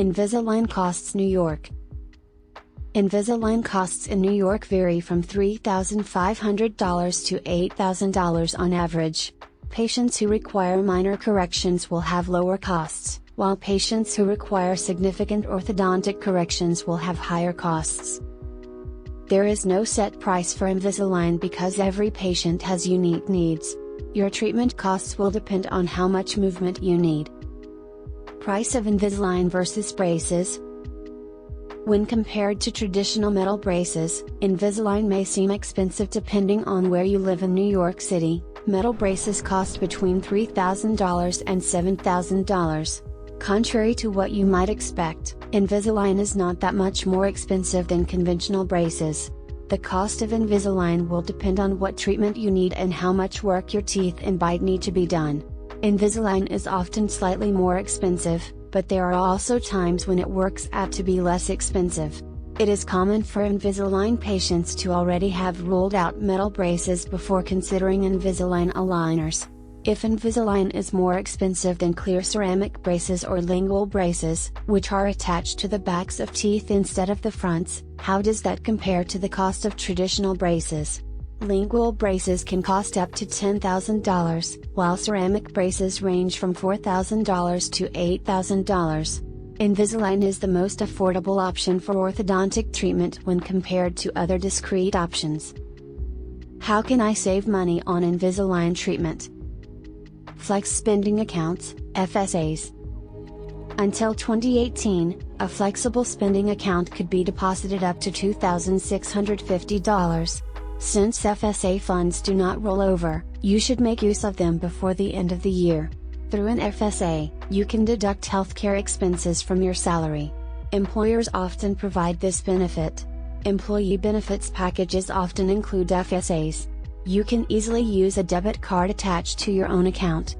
Invisalign costs New York. Invisalign costs in New York vary from $3,500 to $8,000 on average. Patients who require minor corrections will have lower costs, while patients who require significant orthodontic corrections will have higher costs. There is no set price for Invisalign because every patient has unique needs. Your treatment costs will depend on how much movement you need. Price of Invisalign versus braces. When compared to traditional metal braces, Invisalign may seem expensive depending on where you live in New York City. Metal braces cost between $3,000 and $7,000. Contrary to what you might expect, Invisalign is not that much more expensive than conventional braces. The cost of Invisalign will depend on what treatment you need and how much work your teeth and bite need to be done. Invisalign is often slightly more expensive, but there are also times when it works out to be less expensive. It is common for Invisalign patients to already have ruled out metal braces before considering Invisalign aligners. If Invisalign is more expensive than clear ceramic braces or lingual braces, which are attached to the backs of teeth instead of the fronts, how does that compare to the cost of traditional braces? Lingual braces can cost up to $10,000, while ceramic braces range from $4,000 to $8,000. Invisalign is the most affordable option for orthodontic treatment when compared to other discrete options. How can I save money on Invisalign treatment? Flex spending accounts, FSAs. Until 2018, a flexible spending account could be deposited up to $2,650. Since FSA funds do not roll over, you should make use of them before the end of the year. Through an FSA, you can deduct healthcare expenses from your salary. Employers often provide this benefit. Employee benefits packages often include FSAs. You can easily use a debit card attached to your own account.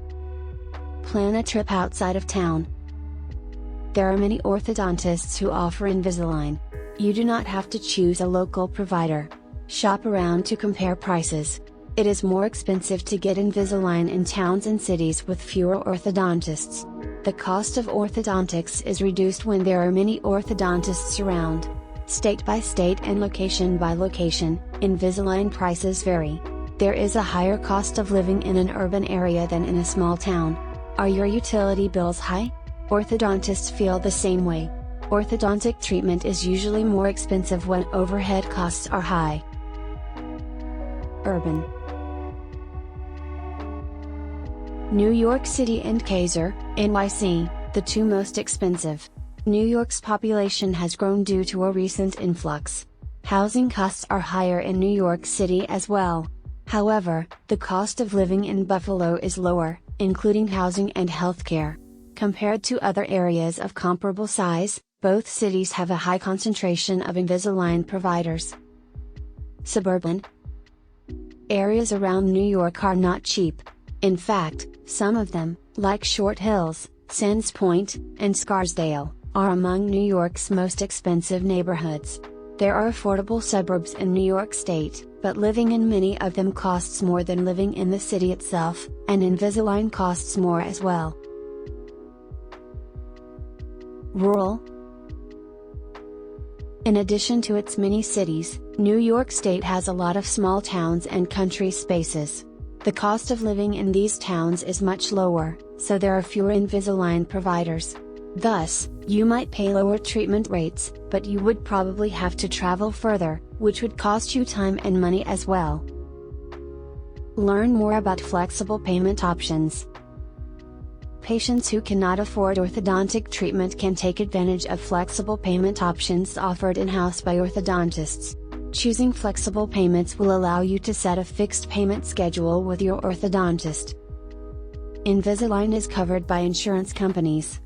Plan a trip outside of town. There are many orthodontists who offer Invisalign. You do not have to choose a local provider. Shop around to compare prices. It is more expensive to get Invisalign in towns and cities with fewer orthodontists. The cost of orthodontics is reduced when there are many orthodontists around. State by state and location by location, Invisalign prices vary. There is a higher cost of living in an urban area than in a small town. Are your utility bills high? Orthodontists feel the same way. Orthodontic treatment is usually more expensive when overhead costs are high. Urban. New York City and Kaiser, NYC, the two most expensive. New York's population has grown due to a recent influx. Housing costs are higher in New York City as well. However, the cost of living in Buffalo is lower, including housing and healthcare. Compared to other areas of comparable size, both cities have a high concentration of Invisalign providers. Suburban areas around New York are not cheap. In fact, some of them, like Short Hills, Sands Point, and Scarsdale, are among New York's most expensive neighborhoods. There are affordable suburbs in New York State, but living in many of them costs more than living in the city itself, and Invisalign costs more as well. Rural. In addition to its many cities, New York State has a lot of small towns and country spaces. The cost of living in these towns is much lower, so there are fewer Invisalign providers. Thus, you might pay lower treatment rates, but you would probably have to travel further, which would cost you time and money as well. Learn more about flexible payment options. Patients who cannot afford orthodontic treatment can take advantage of flexible payment options offered in-house by orthodontists. Choosing flexible payments will allow you to set a fixed payment schedule with your orthodontist. Invisalign is covered by insurance companies.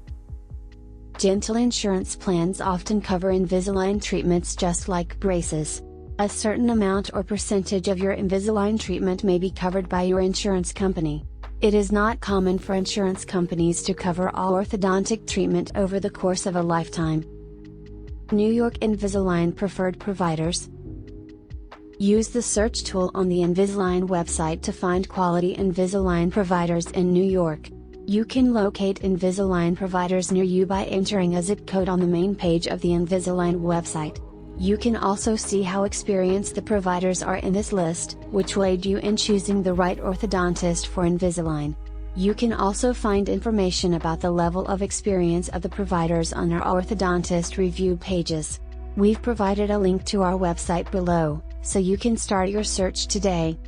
Dental insurance plans often cover Invisalign treatments just like braces. A certain amount or percentage of your Invisalign treatment may be covered by your insurance company. It is not common for insurance companies to cover all orthodontic treatment over the course of a lifetime. New York Invisalign preferred providers. Use the search tool on the Invisalign website to find quality Invisalign providers in New York. You can locate Invisalign providers near you by entering a zip code on the main page of the Invisalign website. You can also see how experienced the providers are in this list, which will aid you in choosing the right orthodontist for Invisalign. You can also find information about the level of experience of the providers on our orthodontist review pages. We've provided a link to our website below, so you can start your search today.